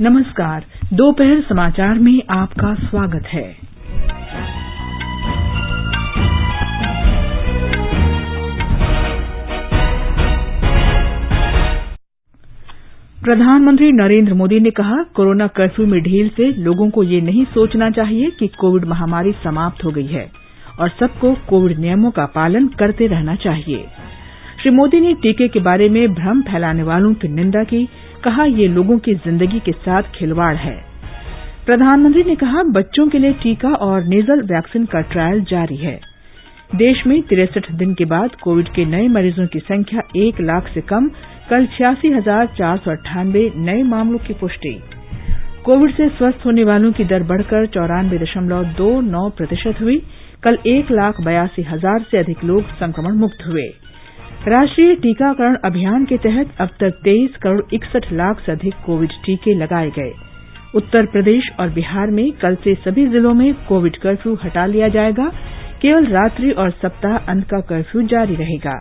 नमस्कार, दोपहर समाचार में आपका स्वागत है। प्रधानमंत्री नरेंद्र मोदी ने कहा, कोरोना कर्फ्यू में ढील से लोगों को ये नहीं सोचना चाहिए कि कोविड महामारी समाप्त हो गई है और सबको कोविड नियमों का पालन करते रहना चाहिए। श्री मोदी ने टीके के बारे में भ्रम फैलाने वालों की निंदा की, कहा ये लोगों की जिंदगी के साथ खिलवाड़ है। प्रधानमंत्री ने कहा, बच्चों के लिए टीका और नेजल वैक्सीन का ट्रायल जारी है। देश में 63 दिन के बाद कोविड के नए मरीजों की संख्या 1 लाख से कम, कल 86,498 नए मामलों की पुष्टि। कोविड से स्वस्थ होने वालों की दर बढ़कर 94.29% हुई। कल 1,82,000 से अधिक लोग संक्रमण मुक्त हुए। राष्ट्रीय टीकाकरण अभियान के तहत अब तक 23 करोड़ 61 लाख से अधिक कोविड टीके लगाए गए। उत्तर प्रदेश और बिहार में कल से सभी जिलों में कोविड कर्फ्यू हटा लिया जाएगा। केवल रात्रि और सप्ताह अंत का कर्फ्यू जारी रहेगा।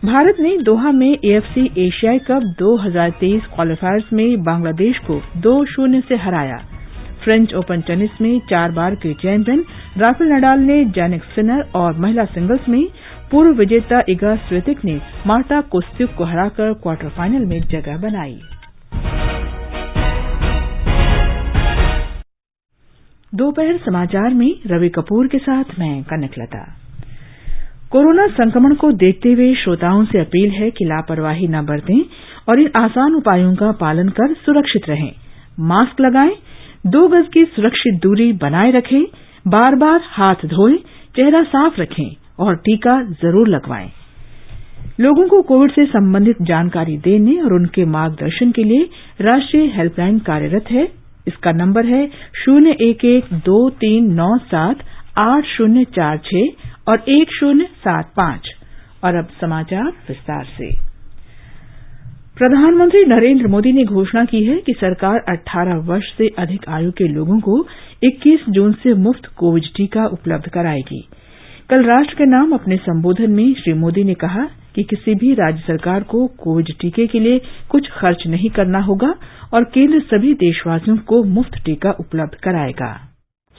भारत ने दोहा में AFC एशियाई कप 2023 क्वालिफायर्स में बांग्लादेश को 2-0 से हराया। फ्रेंच ओपन टेनिस में 4 बार के चैंपियन राफेल नडाल ने जैनिक सिनर और महिला सिंगल्स में पूर्व विजेता इगा स्वियातेक ने मार्टा कोस्त्युक को हराकर क्वार्टर फाइनल में जगह बनाई। दोपहर समाचार में रवि कपूर के साथ मैं कनकलता। कोरोना संक्रमण को देखते हुए श्रोताओं से अपील है कि लापरवाही न बरतें और इन आसान उपायों का पालन कर सुरक्षित रहें। मास्क लगाएं, 2 गज की सुरक्षित दूरी बनाए रखें, बार-बार हाथ धोएं, चेहरा साफ रखें और टीका जरूर लगवाएं। लोगों को कोविड से संबंधित जानकारी देने और उनके मार्गदर्शन के लिए राष्ट्रीय हेल्पलाइन कार्यरत है। इसका नंबर है 011-2397-8046 और 1075। और अब समाचार विस्तार से। प्रधानमंत्री नरेंद्र मोदी ने घोषणा की है कि सरकार 18 वर्ष से अधिक आयु के लोगों को 21 जून से मुफ्त कोविड टीका उपलब्ध कराएगी। कल राष्ट्र के नाम अपने संबोधन में श्री मोदी ने कहा कि किसी भी राज्य सरकार को कोविड टीके के लिए कुछ खर्च नहीं करना होगा और केंद्र सभी देशवासियों को मुफ्त टीका उपलब्ध कराएगा।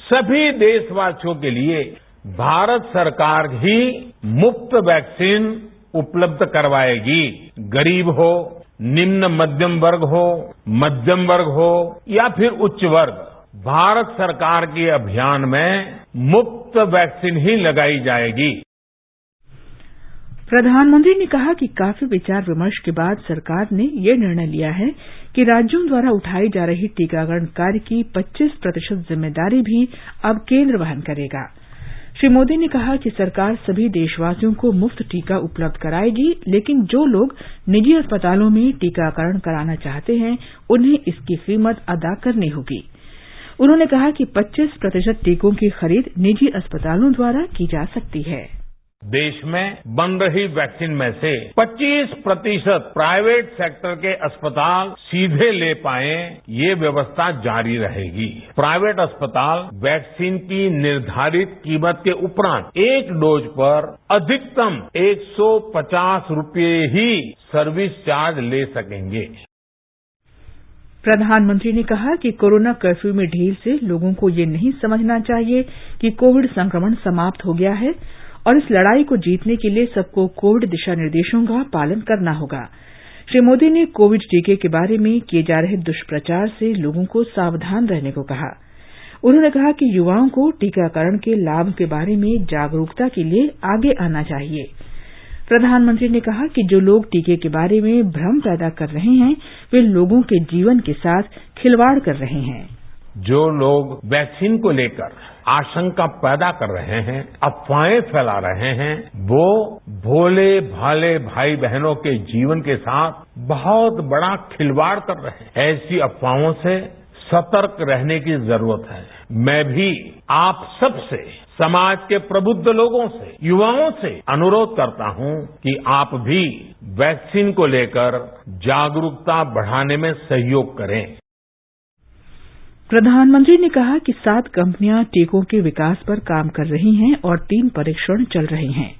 सभी देशवासियों के लिए भारत सरकार ही मुफ्त वैक्सीन उपलब्ध करवाएगी। गरीब हो, निम्न मध्यम वर्ग हो या फिर उच्च वर्ग, भारत सरकार के अभियान में मुफ्त वैक्सीन ही लगाई जाएगी। प्रधानमंत्री ने कहा कि काफी विचार विमर्श के बाद सरकार ने यह निर्णय लिया है कि राज्यों द्वारा उठाई जा रही टीकाकरण कार्य की 25% जिम्मेदारी भी अब केंद्र वहन करेगा। श्री मोदी ने कहा कि सरकार सभी देशवासियों को मुफ्त टीका उपलब्ध कराएगी, लेकिन जो लोग निजी अस्पतालों में टीकाकरण कराना चाहते हैं, उन्हें इसकी कीमत अदा करनी होगी। उन्होंने कहा कि 25% टीकों की खरीद निजी अस्पतालों द्वारा की जा सकती है। देश में बन रही वैक्सीन में से 25% प्राइवेट सेक्टर के अस्पताल सीधे ले पाएं, ये व्यवस्था जारी रहेगी। प्राइवेट अस्पताल वैक्सीन की निर्धारित कीमत के उपरांत एक डोज पर अधिकतम 150 रुपये ही सर्विस चार्ज ले सकेंगे। प्रधानमंत्री ने कहा कि कोरोना कर्फ्यू में ढील से लोगों को ये नहीं समझना चाहिए कि कोविड संक्रमण समाप्त हो गया है और इस लड़ाई को जीतने के लिए सबको कोविड दिशा निर्देशों का पालन करना होगा। श्री मोदी ने कोविड टीके के बारे में किए जा रहे दुष्प्रचार से लोगों को सावधान रहने को कहा। उन्होंने कहा कि युवाओं को टीकाकरण के लाभ के बारे में जागरूकता के लिए आगे आना चाहिए। प्रधानमंत्री ने कहा कि जो लोग टीके के बारे में भ्रम पैदा कर रहे हैं, वे लोगों के जीवन के साथ खिलवाड़ कर रहे हैं। जो लोग वैक्सीन को लेकर आशंका पैदा कर रहे हैं, अफवाहें फैला रहे हैं, वो भोले भाले भाई बहनों के जीवन के साथ बहुत बड़ा खिलवाड़ कर रहे हैं। ऐसी अफवाहों से सतर्क रहने की जरूरत है। मैं भी आप सबसे, समाज के प्रबुद्ध लोगों से, युवाओं से अनुरोध करता हूं कि आप भी वैक्सीन को लेकर जागरूकता बढ़ाने में सहयोग करें। प्रधानमंत्री ने कहा कि 7 कंपनियां टीकों के विकास पर काम कर रही हैं और 3 परीक्षण चल रहे हैं।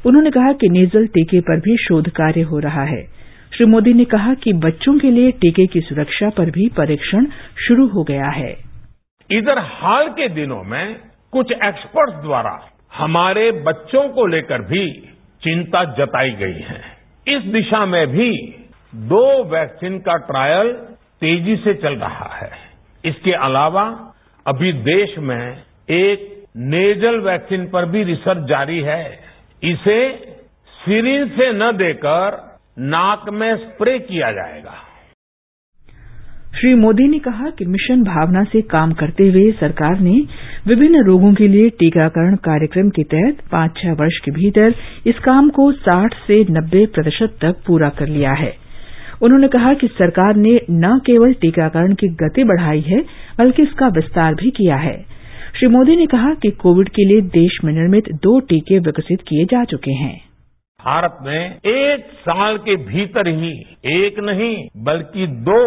उन्होंने कहा कि नेजल टीके पर भी शोध कार्य हो रहा है। श्री मोदी ने कहा कि बच्चों के लिए टीके की सुरक्षा पर भी परीक्षण शुरू हो गया है। इधर हाल के दिनों में कुछ एक्सपर्ट्स द्वारा हमारे बच्चों को लेकर भी चिंता जताई गई है। इस दिशा में भी 2 वैक्सीन का ट्रायल तेजी से चल रहा है। इसके अलावा अभी देश में एक नेजल वैक्सीन पर भी रिसर्च जारी है। इसे सिरिंज से न देकर नाक में स्प्रे किया जाएगा। श्री मोदी ने कहा कि मिशन भावना से काम करते हुए सरकार ने विभिन्न रोगों के लिए टीकाकरण कार्यक्रम के तहत 5-6 वर्ष के भीतर इस काम को 60 से 90% तक पूरा कर लिया है। उन्होंने कहा कि सरकार ने न केवल टीकाकरण की गति बढ़ाई है बल्कि इसका विस्तार भी किया है। श्री मोदी ने कहा कि कोविड के लिए देश में निर्मित 2 टीके विकसित किए जा चुके हैं। भारत ने 1 साल के भीतर ही एक नहीं बल्कि 2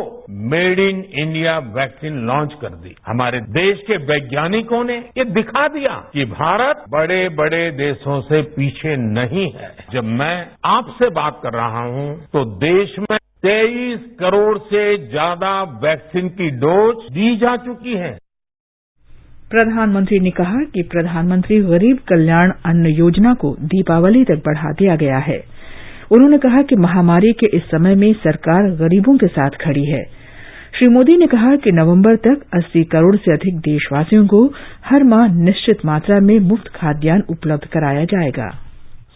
made in India vaccine launch कर दी। हमारे देश के वैज्ञानिकों ने ये दिखा दिया कि भारत बड़े बड़े देशों से पीछे नहीं है। जब मैं आपसे बात कर रहा हूं तो देश में 23 करोड़ से ज्यादा वैक्सीन की डोज दी जा चुकी है। प्रधानमंत्री ने कहा कि प्रधानमंत्री गरीब कल्याण अन्न योजना को दीपावली तक बढ़ा दिया गया है। उन्होंने कहा कि महामारी के इस समय में सरकार गरीबों के साथ खड़ी है। श्री मोदी ने कहा कि नवंबर तक 80 करोड़ से अधिक देशवासियों को हर माह निश्चित मात्रा में मुफ्त खाद्यान्न उपलब्ध कराया जाएगा।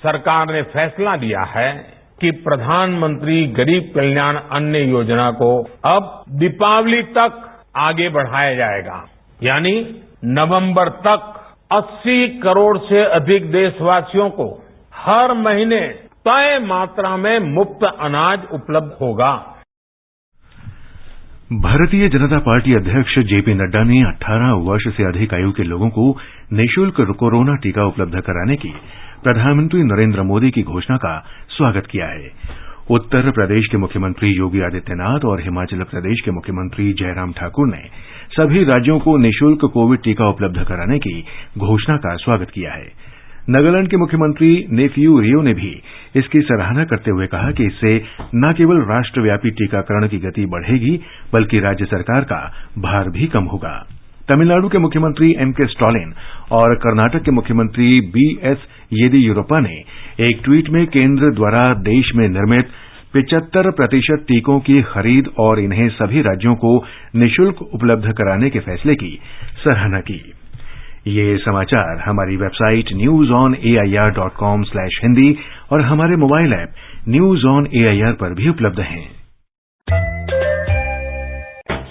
सरकार ने फैसला लिया है कि प्रधानमंत्री गरीब कल्याण अन्न योजना को अब दीपावली तक आगे बढ़ाया जाएगा, यानी नवंबर तक 80 करोड़ से अधिक देशवासियों को हर महीने तय मात्रा में मुफ्त अनाज उपलब्ध होगा। भारतीय जनता पार्टी अध्यक्ष जेपी नड्डा ने 18 वर्ष से अधिक आयु के लोगों को निःशुल्क कोरोना टीका उपलब्ध कराने की प्रधानमंत्री नरेंद्र मोदी की घोषणा का स्वागत किया है। उत्तर प्रदेश के मुख्यमंत्री योगी आदित्यनाथ और हिमाचल प्रदेश के मुख्यमंत्री जयराम ठाकुर ने सभी राज्यों को निःशुल्क कोविड टीका उपलब्ध कराने की घोषणा का स्वागत किया है। नागालैंड के मुख्यमंत्री नेफ्यू रियो ने भी इसकी सराहना करते हुए कहा कि इससे न केवल राष्ट्रव्यापी टीकाकरण की गति बढ़ेगी बल्कि राज्य सरकार का भार भी कम होगा। तमिलनाडु के मुख्यमंत्री एमके स्टालिन और कर्नाटक के मुख्यमंत्री बीएस येदियुरप्पा ने एक ट्वीट में केंद्र द्वारा देश में निर्मित 75% टीकों की खरीद और इन्हें सभी राज्यों को निःशुल्क उपलब्ध कराने के फैसले की सराहना की। ये समाचार हमारी वेबसाइट newsonair.com/hindi और हमारे mobile app news on AIR पर भी उपलब्ध हैं।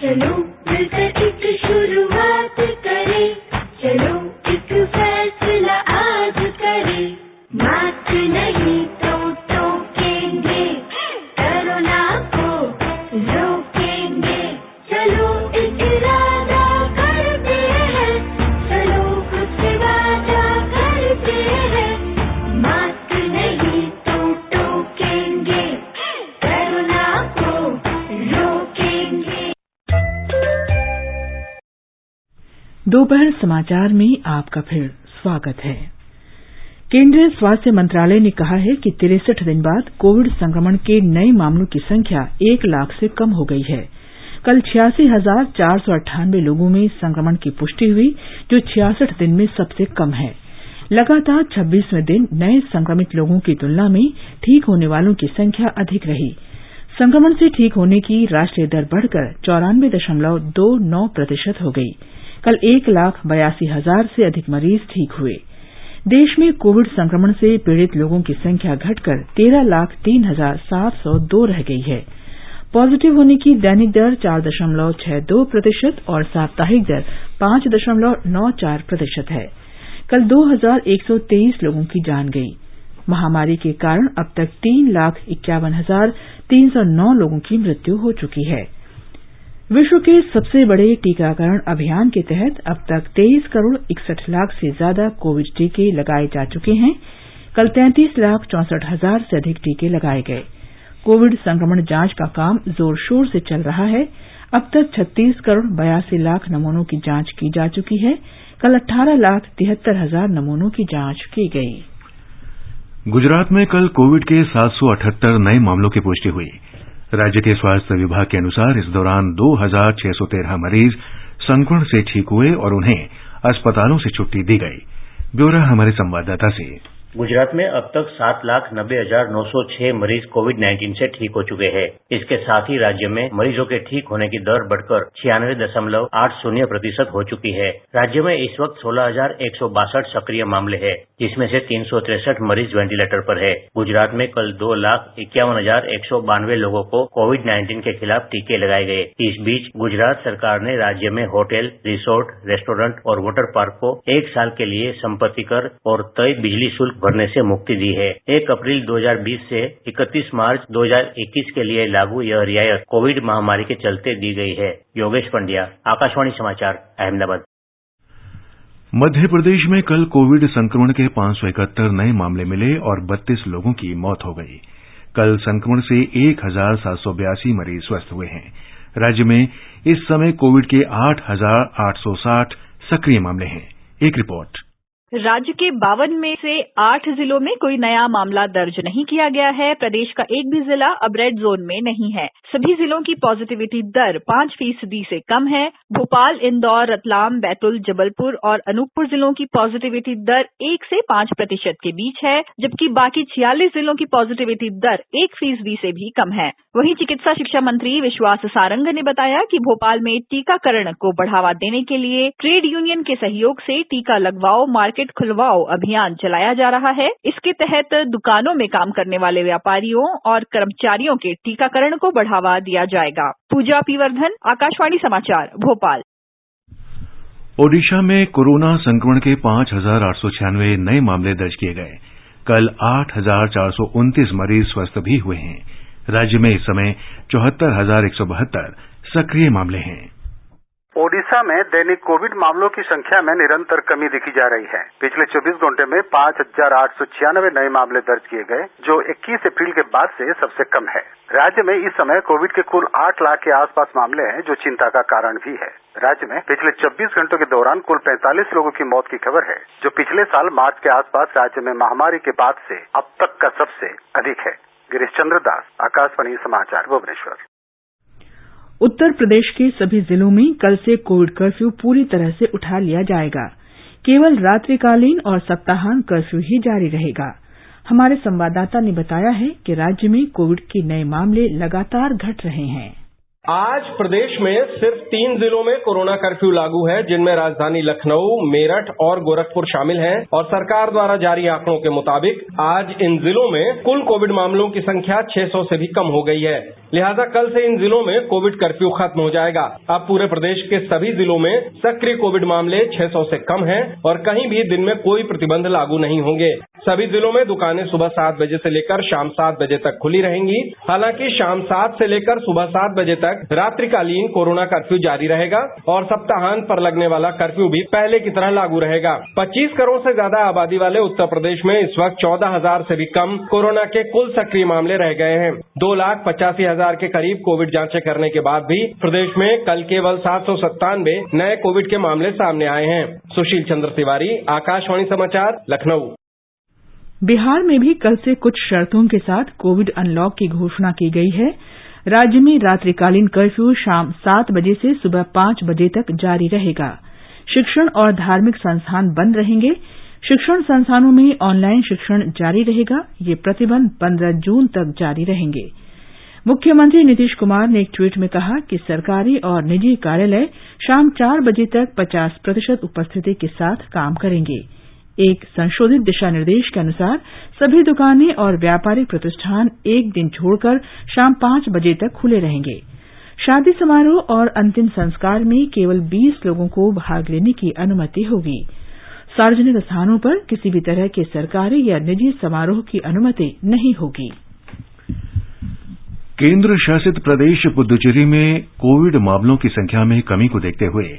चलो मिलकर एक शुरुआत करें, चलो एक फैसला आज करें, मास्क नहीं तो टोकेंगे, कोरोना को रोकेंगे, चलो एक इरादा करते हैं, चलो कुछ वादा करते हैं, मास्क नहीं तो टोकेंगे, कोरोना को रोकेंगे। दोपहर समाचार में आपका फिर स्वागत है। केंद्रीय स्वास्थ्य मंत्रालय ने कहा है कि 63 दिन बाद कोविड संक्रमण के नए मामलों की संख्या 1 लाख से कम हो गई है। कल 86,498 लोगों में संक्रमण की पुष्टि हुई, जो 66 दिन में सबसे कम है। लगातार 26वें दिन नए संक्रमित लोगों की तुलना में ठीक होने वालों की संख्या अधिक रही। संक्रमण से ठीक होने की राष्ट्रीय दर बढ़कर 94.29% हो गई। कल 1,82,000 से अधिक मरीज ठीक हुए। देश में कोविड संक्रमण से पीड़ित लोगों की संख्या घटकर 13,03,702 रह गई है। पॉजिटिव होने की दैनिक दर 4.62% और साप्ताहिक दर 5.94% है। कल 2,123 लोगों की जान गई। महामारी के कारण अब तक 3,51,309 लोगों की मृत्यु हो चुकी है। विश्व के सबसे बड़े टीकाकरण अभियान के तहत अब तक 23 करोड़ 61 लाख से ज्यादा कोविड टीके लगाए जा चुके हैं। कल 33,64,000 से अधिक टीके लगाए गए। कोविड संक्रमण जांच का काम जोर शोर से चल रहा है। अब तक 36 करोड़ 82 लाख नमूनों की जांच की जा चुकी है। कल 18,73,000 नमूनों की जांच की गई। गुजरात में कल कोविड के 778 नए मामलों की पुष्टि हुई। राज्य के स्वास्थ्य विभाग के अनुसार इस दौरान 2613 मरीज संक्रमण से ठीक हुए और उन्हें अस्पतालों से छुट्टी दी गई। ब्यौरा हमारे संवाददाता से। गुजरात में अब तक 7,90,906 मरीज कोविड-19 से ठीक हो चुके हैं। इसके साथ ही राज्य में मरीजों के ठीक होने की दर बढ़कर 96.80% हो चुकी है। राज्य में इस वक्त 16,162 सक्रिय मामले हैं, जिसमें से 363 मरीज वेंटिलेटर पर है। गुजरात में कल 2,51,192 लोगों को कोविड-19 के खिलाफ टीके लगाए गए। इस बीच गुजरात सरकार ने राज्य में होटल, रिसोर्ट, रेस्टोरेंट और वाटर पार्क को 1 साल के लिए संपत्ति कर और तय बिजली शुल्क भरने से मुक्ति दी है। 1 अप्रैल 2020 से 31 मार्च 2021 के लिए लागू यह रियायत कोविड महामारी के चलते दी गई है। योगेश पंड्या, आकाशवाणी समाचार, अहमदाबाद। मध्य प्रदेश में कल कोविड संक्रमण के 571 नए मामले मिले और 32 लोगों की मौत हो गई। कल संक्रमण से 1,782 मरीज स्वस्थ हुए हैं। राज्य में इस समय कोविड के 8,860 सक्रिय मामले हैं। एक रिपोर्ट। राज्य के 52 में से 8 जिलों में कोई नया मामला दर्ज नहीं किया गया है। प्रदेश का एक भी जिला अब रेड जोन में नहीं है। सभी जिलों की पॉजिटिविटी दर 5% से कम है। भोपाल, इंदौर, रतलाम, बैतूल, जबलपुर और अनूपपुर जिलों की पॉजिटिविटी दर 1 से 5% के बीच है, जबकि बाकी 46 जिलों की पॉजिटिविटी दर 1% से भी कम है। वहीं चिकित्सा शिक्षा मंत्री विश्वास सारंग ने बताया कि भोपाल में टीकाकरण को बढ़ावा देने के लिए ट्रेड यूनियन के सहयोग से टीका लगवाओ, मार्केट खुलवाओ अभियान चलाया जा रहा है। इसके तहत दुकानों में काम करने वाले व्यापारियों और कर्मचारियों के टीकाकरण को बढ़ावा दिया जाएगा। पूजा पीवर्धन, आकाशवाणी समाचार, भोपाल। ओडिशा में कोरोना संक्रमण के 5,896 नए मामले दर्ज किए गए। कल 8,429 मरीज स्वस्थ भी हुए हैं। राज्य में इस समय 74,172 सक्रिय मामले हैं। ओडिशा में दैनिक कोविड मामलों की संख्या में निरंतर कमी दिखी जा रही है। पिछले 24 घंटे में 5,896 नए मामले दर्ज किए गए, जो 21 अप्रैल के बाद से सबसे कम है। राज्य में इस समय कोविड के कुल 8 लाख के आसपास मामले हैं, जो चिंता का कारण भी है। राज्य में पिछले 24 घंटों के दौरान कुल 45 लोगों की मौत की खबर है, जो पिछले साल मार्च के आसपास राज्य में महामारी के बाद से अब तक का सबसे अधिक है। गिरीश चंद्र दास, आकाशवाणी समाचार, भुवनेश्वर। उत्तर प्रदेश के सभी जिलों में कल से कोविड कर्फ्यू पूरी तरह से उठा लिया जाएगा। केवल रात्रिकालीन और सप्ताहांत कर्फ्यू ही जारी रहेगा। हमारे संवाददाता ने बताया है कि राज्य में कोविड के नए मामले लगातार घट रहे हैं। आज प्रदेश में सिर्फ 3 जिलों में कोरोना कर्फ्यू लागू है, जिनमें राजधानी लखनऊ, मेरठ और गोरखपुर शामिल हैं। और सरकार द्वारा जारी आंकड़ों के मुताबिक आज इन जिलों में कुल कोविड मामलों की संख्या 600 से भी कम हो गई है। लिहाजा कल से इन जिलों में कोविड कर्फ्यू खत्म हो जाएगा। अब पूरे प्रदेश के सभी जिलों में सक्रिय कोविड मामले 600 से कम हैं और कहीं भी दिन में कोई प्रतिबंध लागू नहीं होंगे। सभी जिलों में दुकानें सुबह 7 बजे से लेकर शाम 7 बजे तक खुली रहेंगी। हालांकि शाम 7 से लेकर सुबह 7 बजे तक रात्रिकालीन कोरोना कर्फ्यू जारी रहेगा और सप्ताहांत पर लगने वाला कर्फ्यू भी पहले की तरह लागू रहेगा। 25 करोड़ से ज्यादा आबादी वाले उत्तर प्रदेश में इस वक्त 14,000 से भी कम कोरोना के कुल सक्रिय मामले रह गए हैं। 2,85,000 के करीब कोविड जांचें करने के बाद भी प्रदेश में कल केवल 797 नए कोविड के मामले सामने आए हैं। सुशील चंद्र तिवारी, आकाशवाणी समाचार, लखनऊ। बिहार में भी कल से कुछ शर्तों के साथ कोविड अनलॉक की घोषणा की गई है। राज्य में रात्रिकालीन कर्फ्यू शाम 7 बजे से सुबह 5 बजे तक जारी रहेगा। शिक्षण और धार्मिक संस्थान बंद रहेंगे। शिक्षण संस्थानों में ऑनलाइन शिक्षण जारी रहेगा। ये प्रतिबंध 15 जून तक जारी रहेंगे। मुख्यमंत्री नीतीश कुमार ने एक ट्वीट में कहा कि सरकारी और निजी कार्यालय शाम 4 बजे तक 50% उपस्थिति के साथ काम करेंगे। एक संशोधित दिशा निर्देश के अनुसार सभी दुकानें और व्यापारिक प्रतिष्ठान एक दिन छोड़कर शाम 5 बजे तक खुले रहेंगे। शादी समारोह और अंतिम संस्कार में केवल 20 लोगों को भाग लेने की अनुमति होगी। सार्वजनिक स्थानों पर किसी भी तरह के सरकारी या निजी समारोह की अनुमति नहीं होगी। केंद्र शासित प्रदेश पुद्दुचेरी में कोविड मामलों की संख्या में कमी को देखते हुए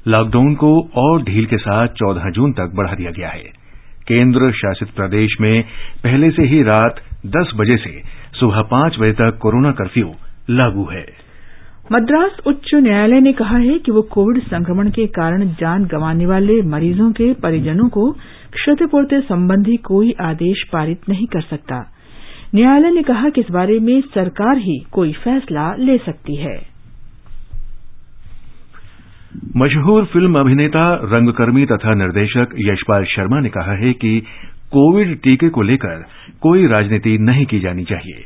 लॉकडाउन को और ढील के साथ 14 जून तक बढ़ा दिया गया है। केंद्र शासित प्रदेश में पहले से ही रात 10 बजे से सुबह 5 बजे तक कोरोना कर्फ्यू लागू है। मद्रास उच्च न्यायालय ने कहा है कि वो कोविड संक्रमण के कारण जान गंवाने वाले मरीजों के परिजनों को क्षतिपूर्ति संबंधी कोई आदेश पारित नहीं कर सकता। न्यायालय ने कहा कि इस बारे में सरकार ही कोई फैसला ले सकती है। मशहूर फिल्म अभिनेता, रंगकर्मी तथा निर्देशक यशपाल शर्मा ने कहा है कि कोविड टीके को लेकर कोई राजनीति नहीं की जानी चाहिए।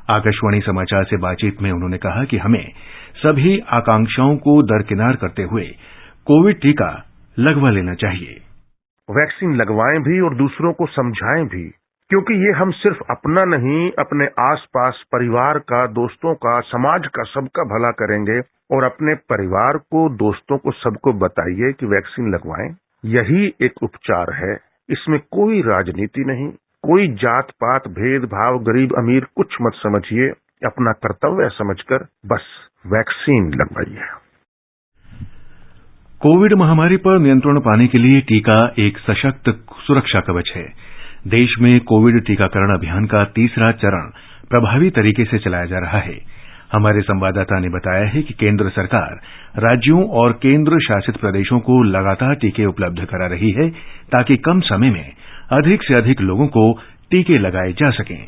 आकाशवाणी समाचार से बातचीत में उन्होंने कहा कि हमें सभी आकांक्षाओं को दरकिनार करते हुए कोविड टीका लगवा लेना चाहिए। वैक्सीन लगवाएं भी और दूसरों को समझाएं भी, क्योंकि ये हम सिर्फ अपना नहीं, अपने आसपास परिवार का, दोस्तों का, समाज का, सबका भला करेंगे। और अपने परिवार को, दोस्तों को, सबको बताइए कि वैक्सीन लगवाएं। यही एक उपचार है, इसमें कोई राजनीति नहीं, कोई जात पात भेदभाव, गरीब अमीर कुछ मत समझिए। अपना कर्तव्य समझकर बस वैक्सीन लगवाइए। कोविड महामारी पर नियंत्रण पाने के लिए टीका एक सशक्त सुरक्षा कवच है। देश में कोविड टीकाकरण अभियान का तीसरा चरण प्रभावी तरीके से चलाया जा रहा है। हमारे संवाददाता ने बताया है कि केंद्र सरकार राज्यों और केंद्र शासित प्रदेशों को लगातार टीके उपलब्ध करा रही है ताकि कम समय में अधिक से अधिक लोगों को टीके लगाए जा सकें।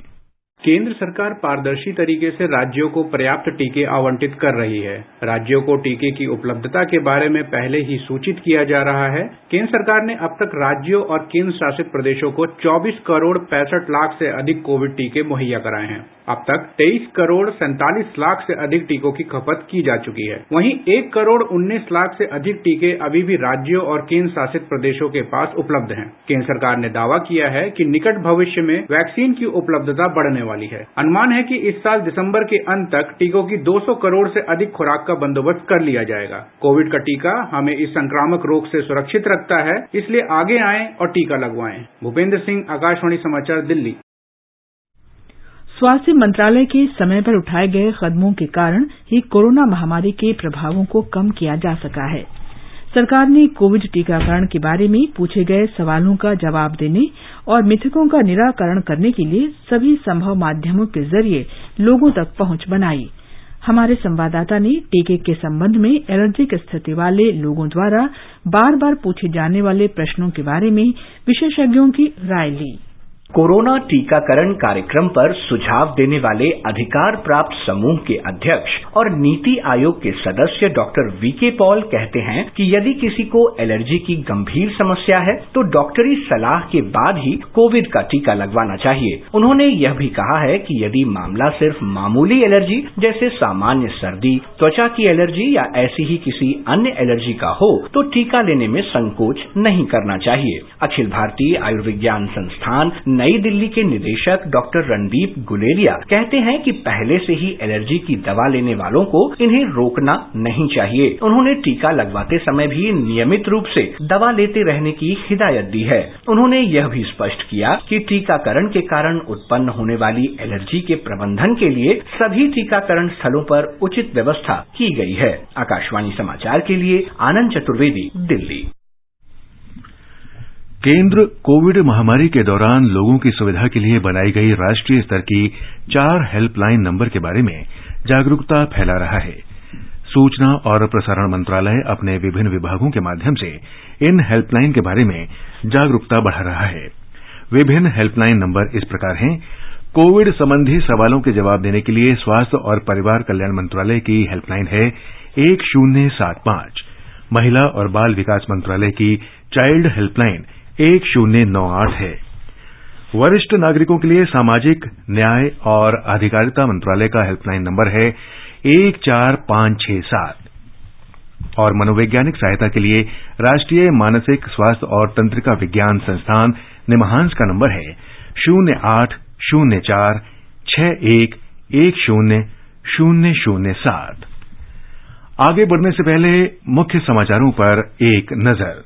केंद्र सरकार पारदर्शी तरीके से राज्यों को पर्याप्त टीके आवंटित कर रही है। राज्यों को टीके की उपलब्धता के बारे में पहले ही सूचित किया जा रहा है। केंद्र सरकार ने अब तक राज्यों और केंद्र शासित प्रदेशों को 24 करोड़ 65 लाख से अधिक कोविड टीके मुहैया कराए हैं। अब तक 23 करोड़ 47 लाख से अधिक टीकों की खपत की जा चुकी है। वहीं 1 करोड़ 19 लाख से अधिक टीके अभी भी राज्यों और केंद्र शासित प्रदेशों के पास उपलब्ध हैं। केंद्र सरकार ने दावा किया है कि निकट भविष्य में वैक्सीन की उपलब्धता बढ़ने वाली है। अनुमान है कि इस साल दिसंबर के अंत तक टीकों की 200 करोड़ से अधिक खुराक का बंदोबस्त कर लिया जाएगा। कोविड का टीका हमें इस संक्रामक रोग से सुरक्षित रखता है, इसलिए आगे आएं और टीका लगवाएं। भूपेंद्र सिंह, आकाशवाणी समाचार, दिल्ली। स्वास्थ्य मंत्रालय के समय पर उठाए गए कदमों के कारण ही कोरोना महामारी के प्रभावों को कम किया जा सका है। सरकार ने कोविड टीकाकरण के बारे में पूछे गए सवालों का जवाब देने और मिथकों का निराकरण करने के लिए सभी संभव माध्यमों के जरिए लोगों तक पहुंच बनाई। हमारे संवाददाता ने टीके के संबंध में एलर्जिक स्थिति वाले लोगों द्वारा बार बार पूछे जाने वाले प्रश्नों के बारे में विशेषज्ञों की राय ली। कोरोना टीकाकरण कार्यक्रम पर सुझाव देने वाले अधिकार प्राप्त समूह के अध्यक्ष और नीति आयोग के सदस्य डॉक्टर वीके पॉल कहते हैं कि यदि किसी को एलर्जी की गंभीर समस्या है तो डॉक्टरी सलाह के बाद ही कोविड का टीका लगवाना चाहिए। उन्होंने यह भी कहा है कि यदि मामला सिर्फ मामूली एलर्जी जैसे सामान्य सर्दी, त्वचा की एलर्जी या ऐसी ही किसी अन्य एलर्जी का हो तो टीका लेने में संकोच नहीं करना चाहिए। अखिल भारतीय आयुर्विज्ञान संस्थान नई दिल्ली के निदेशक डॉक्टर रणदीप गुलेरिया कहते हैं कि पहले से ही एलर्जी की दवा लेने वालों को इन्हें रोकना नहीं चाहिए। उन्होंने टीका लगवाते समय भी नियमित रूप से दवा लेते रहने की हिदायत दी है। उन्होंने यह भी स्पष्ट किया कि टीकाकरण के कारण उत्पन्न होने वाली एलर्जी के प्रबंधन के लिए सभी टीकाकरण स्थलों पर उचित व्यवस्था की गई है। आकाशवाणी समाचार के लिए आनंद चतुर्वेदी, दिल्ली। केंद्र कोविड महामारी के दौरान लोगों की सुविधा के लिए बनाई गई राष्ट्रीय स्तर की 4 हेल्पलाइन नंबर के बारे में जागरूकता फैला रहा है। सूचना और प्रसारण मंत्रालय अपने विभिन्न विभागों के माध्यम से इन हेल्पलाइन के बारे में जागरूकता बढ़ा रहा है। विभिन्न हेल्पलाइन नंबर इस प्रकार हैं। कोविड संबंधी सवालों के जवाब देने के लिए स्वास्थ्य और परिवार कल्याण मंत्रालय की हेल्पलाइन है 1075। महिला और बाल विकास मंत्रालय की चाइल्ड हेल्पलाइन 1098 है। वरिष्ठ नागरिकों के लिए सामाजिक न्याय और अधिकारिता मंत्रालय का हेल्पलाइन नंबर है 14567 और मनोवैज्ञानिक सहायता के लिए राष्ट्रीय मानसिक स्वास्थ्य और तंत्रिका विज्ञान संस्थान निमहांस का नंबर है 0804 611007। आगे बढ़ने से पहले मुख्य समाचारों पर एक नजर।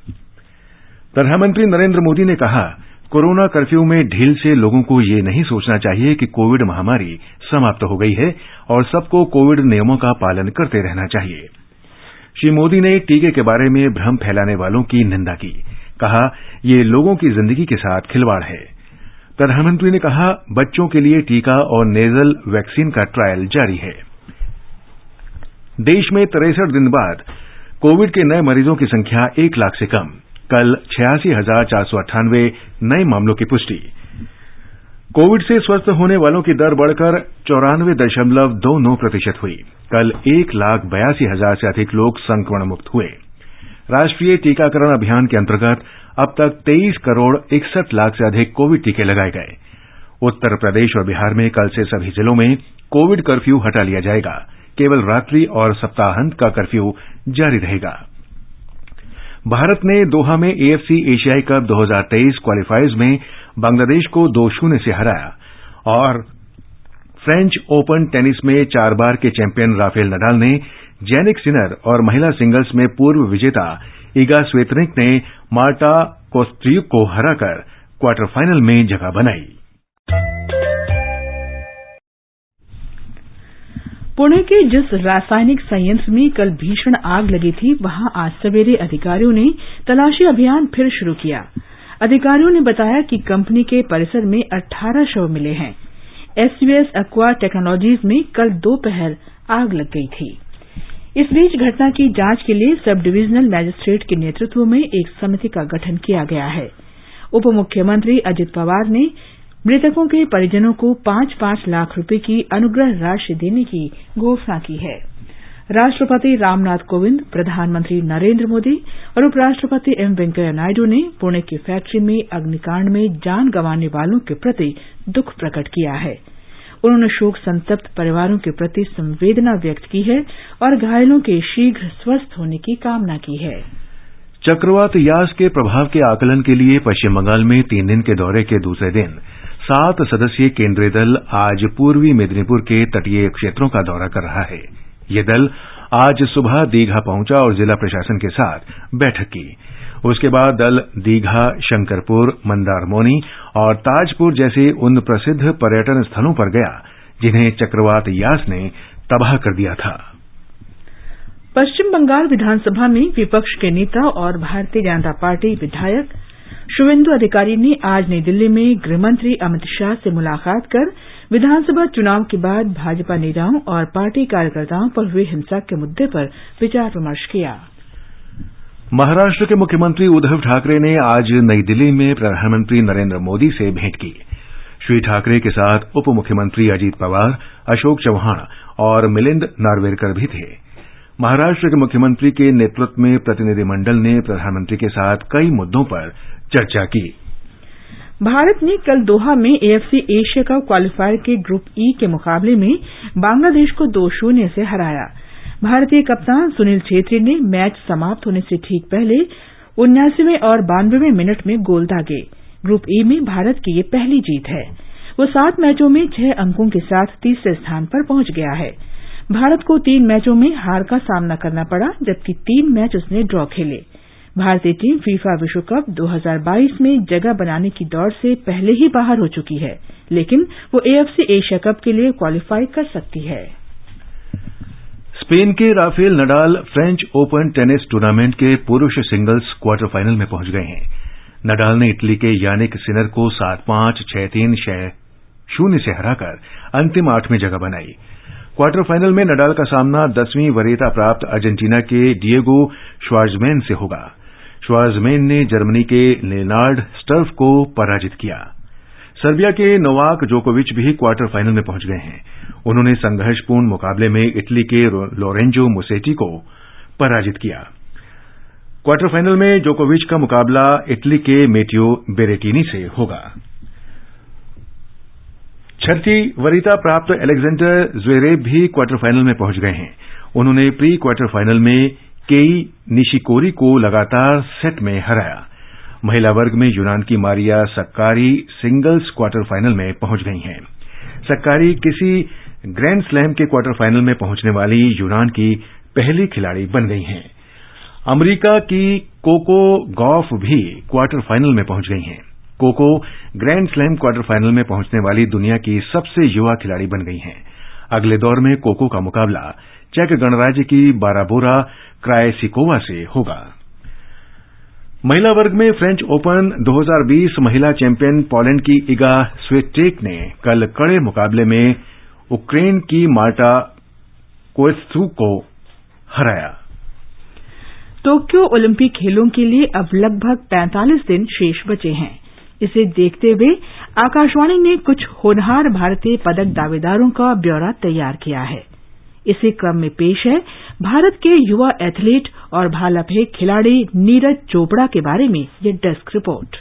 प्रधानमंत्री नरेंद्र मोदी ने कहा, कोरोना कर्फ्यू में ढील से लोगों को ये नहीं सोचना चाहिए कि कोविड महामारी समाप्त हो गई है और सबको कोविड नियमों का पालन करते रहना चाहिए। श्री मोदी ने टीके के बारे में भ्रम फैलाने वालों की निंदा की। कहा, ये लोगों की जिंदगी के साथ खिलवाड़ है। प्रधानमंत्री ने कहा, बच्चों के लिए टीका और नेजल वैक्सीन का ट्रायल जारी है। देश में 63 दिन बाद कोविड के नए मरीजों की संख्या 1 लाख से कम। कल 86,498 नए मामलों की पुष्टि। कोविड से स्वस्थ होने वालों की दर बढ़कर 94.29% हुई। कल 1,82,000 से अधिक लोग संक्रमण मुक्त हुए। राष्ट्रीय टीकाकरण अभियान के अंतर्गत अब तक 23 करोड़ 61 लाख से अधिक कोविड टीके लगाए गए। उत्तर प्रदेश और बिहार में कल से सभी जिलों में कोविड कर्फ्यू हटा लिया जाएगा। केवल रात्रि और सप्ताहांत का कर्फ्यू जारी रहेगा। भारत ने दोहा में AFC एशियाई कप 2023 क्वालिफायर्स में बांग्लादेश को 2-0 से हराया और फ्रेंच ओपन टेनिस में 4 बार के चैंपियन राफेल नडाल ने जैनिक सिनर और महिला सिंगल्स में पूर्व विजेता इगा स्वीतनिक ने मार्टा कोस्ट्रियुक को हराकर क्वार्टर फाइनल में जगह बनाई। पुणे के जिस रासायनिक संयंत्र में कल भीषण आग लगी थी, वहां आज सवेरे अधिकारियों ने तलाशी अभियान फिर शुरू किया। अधिकारियों ने बताया कि कंपनी के परिसर में 18 शव मिले हैं। SUS एक्वा टेक्नोलॉजीज में कल दोपहर आग लग गई थी। इस बीच घटना की जांच के लिए सब डिविजनल मजिस्ट्रेट के नेतृत्व में एक समिति का गठन किया गया है। उप मुख्यमंत्री अजित पवार ने मृतकों के परिजनों को 5-5 लाख रुपए की अनुग्रह राशि देने की घोषणा की है। राष्ट्रपति रामनाथ कोविंद, प्रधानमंत्री नरेंद्र मोदी और उपराष्ट्रपति एम वेंकैया नायडू ने पुणे की फैक्ट्री में अग्निकांड में जान गंवाने वालों के प्रति दुख प्रकट किया है। उन्होंने शोक संतप्त परिवारों के प्रति संवेदना व्यक्त की है और घायलों के शीघ्र स्वस्थ होने की कामना की है। चक्रवात यास के प्रभाव के आकलन के लिए पश्चिम बंगाल में 3 दिन के दौरे के दूसरे दिन 7 सदस्यीय केंद्रीय दल आज पूर्वी मेदिनीपुर के तटीय क्षेत्रों का दौरा कर रहा है। ये दल आज सुबह दीघा पहुंचा और जिला प्रशासन के साथ बैठक की। उसके बाद दल दीघा, शंकरपुर, मंदारमोनी और ताजपुर जैसे उन प्रसिद्ध पर्यटन स्थलों पर गया जिन्हें चक्रवात यास ने तबाह कर दिया था। पश्चिम बंगाल विधानसभा में विपक्ष के नेता और भारतीय जनता पार्टी विधायक शुवेंदु अधिकारी ने आज नई दिल्ली में गृहमंत्री अमित शाह से मुलाकात कर विधानसभा चुनाव के बाद भाजपा नेताओं और पार्टी कार्यकर्ताओं पर हुई हिंसा के मुद्दे पर विचार विमर्श किया। महाराष्ट्र के मुख्यमंत्री उद्धव ठाकरे ने आज नई दिल्ली में प्रधानमंत्री नरेंद्र मोदी से भेंट की। श्री ठाकरे के साथ उप मुख्यमंत्री अजित पवार, अशोक चौहान और मिलिंद नार्वेकर भी थे। महाराष्ट्र के मुख्यमंत्री के नेतृत्व में प्रतिनिधिमंडल ने प्रधानमंत्री के साथ कई मुद्दों पर चर्चा की। भारत ने कल दोहा में AFC एशिया कप क्वालिफायर के ग्रुप E के मुकाबले में बांग्लादेश को 2-0 से हराया। भारतीय कप्तान सुनील छेत्री ने मैच समाप्त होने से ठीक पहले 79वें और 92वें मिनट में गोल दागे। ग्रुप E में भारत की ये पहली जीत है। वो 7 मैचों में 6 अंकों के साथ तीसरे स्थान पर पहुंच गया है। भारत को 3 मैचों में हार का सामना करना पड़ा, जबकि 3 मैच उसने ड्रॉ खेले। भारतीय टीम फीफा विश्व कप 2022 में जगह बनाने की दौड़ से पहले ही बाहर हो चुकी है, लेकिन वो AFC एशिया कप के लिए क्वालिफाई कर सकती है। स्पेन के Rafael Nadal French open tennis tournament के पुरुष सिंगल्स क्वार्टर फाइनल में पहुंच गए हैं। नडाल ने इटली के यानिक सिनर को 7-5, 6-3, 6-0 से हराकर अंतिम 8 में जगह बनाई। क्वार्टर फाइनल में नडाल का सामना 10वीं वरीयता प्राप्त अर्जेंटीना के डिएगो श्वार्ज़मैन से होगा। श्वार्ज़मैन ने जर्मनी के लेनार्ड स्टर्फ को पराजित किया। सर्बिया के नोवाक जोकोविच भी क्वार्टर फाइनल में पहुंच गए हैं। उन्होंने संघर्षपूर्ण मुकाबले में इटली के लोरेंजो मुसेटी को पराजित किया। क्वार्टर फाइनल में जोकोविच का मुकाबला इटली के मेटियो बेरेटिनी से होगा। 6वीं वरीयता प्राप्त अलेक्जेंडर ज़्वेरेव भी क्वार्टर फाइनल में पहुंच गए हैं। उन्होंने प्री क्वार्टर फाइनल में केई निशिकोरी को लगातार सेट में हराया। महिला वर्ग में यूनान की मारिया सक्कारी सिंगल्स क्वार्टर फाइनल में पहुंच गई हैं। सक्कारी किसी ग्रैंड स्लैम के क्वार्टर फाइनल में पहुंचने वाली यूनान की पहली खिलाड़ी बन गई हैं। अमेरिका की कोको गॉफ भी क्वार्टर फाइनल में पहुंच गई हैं। Coco grand slam quarter final में पहुंचने वाली दुनिया की सबसे युवा खिलाड़ी बन गई हैं। अगले दौर में कोको का मुकाबला चेक गणराज्य की बाराबोरा क्रायसिकोवा से होगा। महिला वर्ग में फ्रेंच ओपन 2020 महिला चैंपियन पोलैंड की इगा स्विएटेक ने कल कड़े मुकाबले में यूक्रेन की मार्टा कोएत्सुक को हराया। टोक्यो ओलंपिक खेलों के लिए अब लगभग 45 दिन शेष बचे हैं। इसे देखते हुए आकाशवाणी ने कुछ होनहार भारतीय पदक दावेदारों का ब्यौरा तैयार किया है। इसी क्रम में पेश है भारत के युवा एथलीट और भाला फेंक खिलाड़ी नीरज चोपड़ा के बारे में ये डेस्क रिपोर्ट।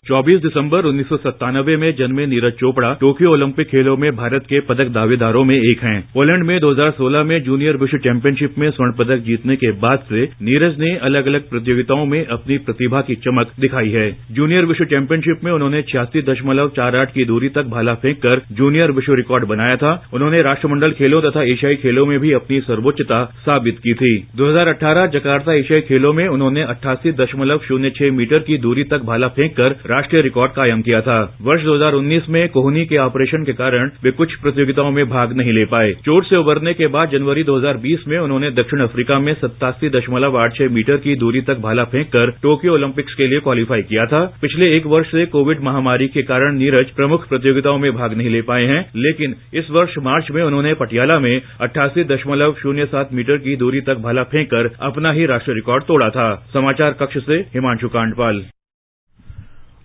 24 दिसंबर 1997 में जन्मे नीरज चोपड़ा टोक्यो ओलंपिक खेलों में भारत के पदक दावेदारों में एक हैं। पोलैंड में 2016 में जूनियर विश्व चैंपियनशिप में स्वर्ण पदक जीतने के बाद से नीरज ने अलग अलग प्रतियोगिताओं में अपनी प्रतिभा की चमक दिखाई है। जूनियर विश्व चैंपियनशिप में उन्होंने 86.48 की दूरी तक भाला फेंक कर जूनियर विश्व रिकॉर्ड बनाया था। उन्होंने राष्ट्रमंडल खेलों तथा एशियाई खेलों में भी अपनी सर्वोच्चता साबित की थी। 2018 जकार्ता एशियाई खेलों में उन्होंने 88.06 मीटर की दूरी तक भाला फेंक कर राष्ट्रीय रिकॉर्ड कायम किया था। वर्ष 2019 में कोहनी के ऑपरेशन के कारण वे कुछ प्रतियोगिताओं में भाग नहीं ले पाए। चोट से उबरने के बाद जनवरी 2020 में उन्होंने दक्षिण अफ्रीका में 87.86 मीटर की दूरी तक भाला फेंक कर टोक्यो ओलंपिक्स के लिए क्वालिफाई किया था। पिछले एक वर्ष से कोविड महामारी के कारण नीरज प्रमुख प्रतियोगिताओं में भाग नहीं ले पाए हैं, लेकिन इस वर्ष मार्च में उन्होंने पटियाला में 88.07 मीटर की दूरी तक भाला फेंक कर अपना ही राष्ट्रीय रिकॉर्ड तोड़ा था। समाचार कक्ष से हिमांशु कांडपाल।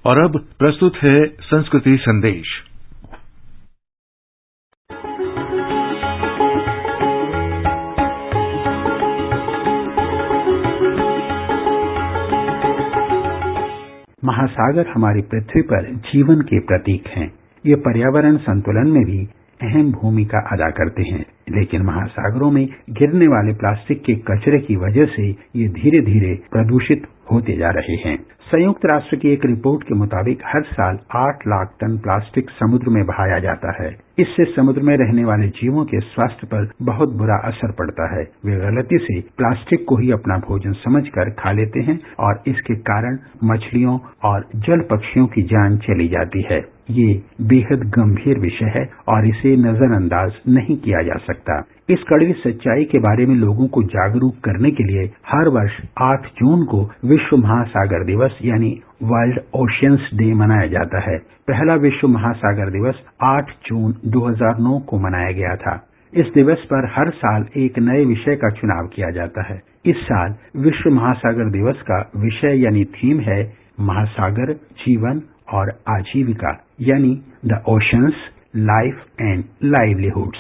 और अब प्रस्तुत है संस्कृति संदेश। महासागर हमारी पृथ्वी पर जीवन के प्रतीक हैं। ये पर्यावरण संतुलन में भी अहम भूमिका अदा करते हैं, लेकिन महासागरों में गिरने वाले प्लास्टिक के कचरे की वजह से ये धीरे धीरे प्रदूषित होते जा रहे हैं। संयुक्त राष्ट्र की एक रिपोर्ट के मुताबिक हर साल 8 लाख टन प्लास्टिक समुद्र में बहाया जाता है। इससे समुद्र में रहने वाले जीवों के स्वास्थ्य पर बहुत बुरा असर पड़ता है। वे गलती से प्लास्टिक को ही अपना भोजन समझकर खा लेते हैं और इसके कारण मछलियों और जल पक्षियों की जान चली जाती है। ये बेहद गंभीर विषय है और इसे नजरअंदाज नहीं किया जा सकता। इस कड़वी सच्चाई के बारे में लोगों को जागरूक करने के लिए हर वर्ष 8 जून को विश्व महासागर दिवस यानी वर्ल्ड ओशियंस डे मनाया जाता है। पहला विश्व महासागर दिवस 8 जून 2009 को मनाया गया था। इस दिवस पर हर साल एक नए विषय का चुनाव किया जाता है। इस साल विश्व महासागर दिवस का विषय यानी थीम है महासागर, जीवन और आजीविका यानी the oceans, life and livelihoods.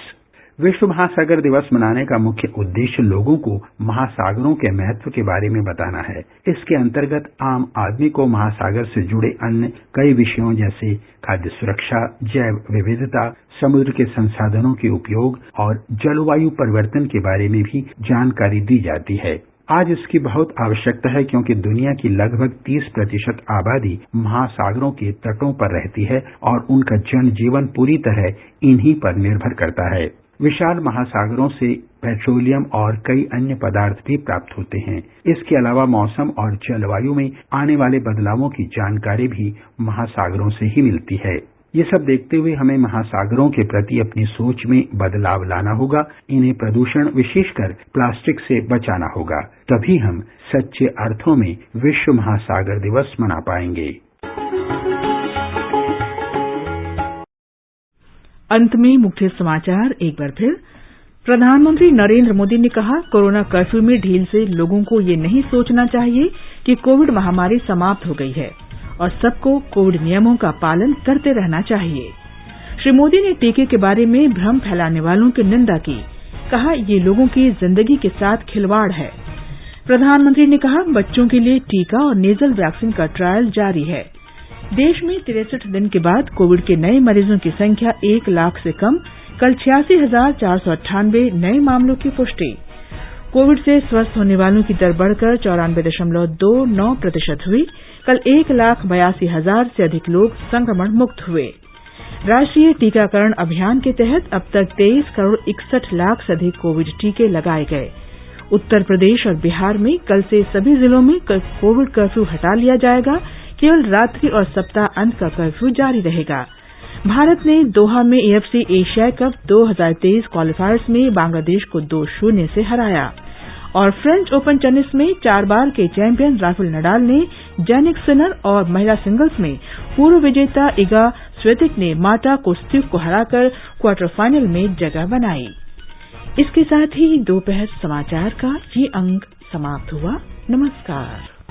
विश्व महासागर दिवस मनाने का मुख्य उद्देश्य लोगों को महासागरों के महत्व के बारे में बताना है। इसके अंतर्गत आम आदमी को महासागर से जुड़े अन्य कई विषयों जैसे खाद्य सुरक्षा, जैव विविधता, समुद्र के संसाधनों के उपयोग और जलवायु परिवर्तन के बारे में भी जानकारी दी जाती है। आज इसकी बहुत आवश्यकता है क्योंकि दुनिया की लगभग 30% आबादी महासागरों के तटों पर रहती है और उनका जनजीवन पूरी तरह इन्हीं पर निर्भर करता है। विशाल महासागरों से पेट्रोलियम और कई अन्य पदार्थ भी प्राप्त होते हैं। इसके अलावा मौसम और जलवायु में आने वाले बदलावों की जानकारी भी महासागरों से ही मिलती है। ये सब देखते हुए हमें महासागरों के प्रति अपनी सोच में बदलाव लाना होगा। इन्हें प्रदूषण विशेषकर प्लास्टिक से बचाना होगा, तभी हम सच्चे अर्थों में विश्व महासागर दिवस मना पाएंगे। अंत में मुख्य समाचार एक बार फिर। प्रधानमंत्री नरेंद्र मोदी ने कहा, कोरोना कर्फ्यू में ढील से लोगों को ये नहीं सोचना चाहिए कि कोविड महामारी समाप्त हो गई है और सबको कोविड नियमों का पालन करते रहना चाहिए। श्री मोदी ने टीके के बारे में भ्रम फैलाने वालों की निंदा की। कहा, ये लोगों की जिंदगी के साथ खिलवाड़ है। प्रधानमंत्री ने कहा, बच्चों के लिए टीका और नेजल वैक्सीन का ट्रायल जारी है। देश में 63 दिन के बाद कोविड के नए मरीजों की संख्या 1 लाख से कम। कल 86,498 नए मामलों की पुष्टि। कोविड से स्वस्थ होने वालों की दर बढ़कर 94.29% हुई। कल 1,82,000 से अधिक लोग संक्रमण मुक्त हुए। राष्ट्रीय टीकाकरण अभियान के तहत अब तक 23 करोड़ 61 लाख से अधिक कोविड टीके लगाए गए। उत्तर प्रदेश और बिहार में कल से सभी जिलों में कोविड कर्फ्यू हटा लिया जाएगा। केवल रात्रि और सप्ताह अंत का कर्फ्यू जारी रहेगा। भारत ने दोहा में AFC एशिया कप 2023 क्वालिफायर्स में बांग्लादेश को 2-0 से हराया। और फ्रेंच ओपन टेनिस में 4 बार के चैंपियन राफेल नडाल ने जैनिक सिनर और महिला सिंगल्स में पूर्व विजेता इगा स्विएटेक ने मार्टा कोस्त्यूक को हराकर क्वार्टर फाइनल में जगह बनाई। इसके साथ ही दोपहर समाचार का ये अंक समाप्त हुआ। नमस्कार।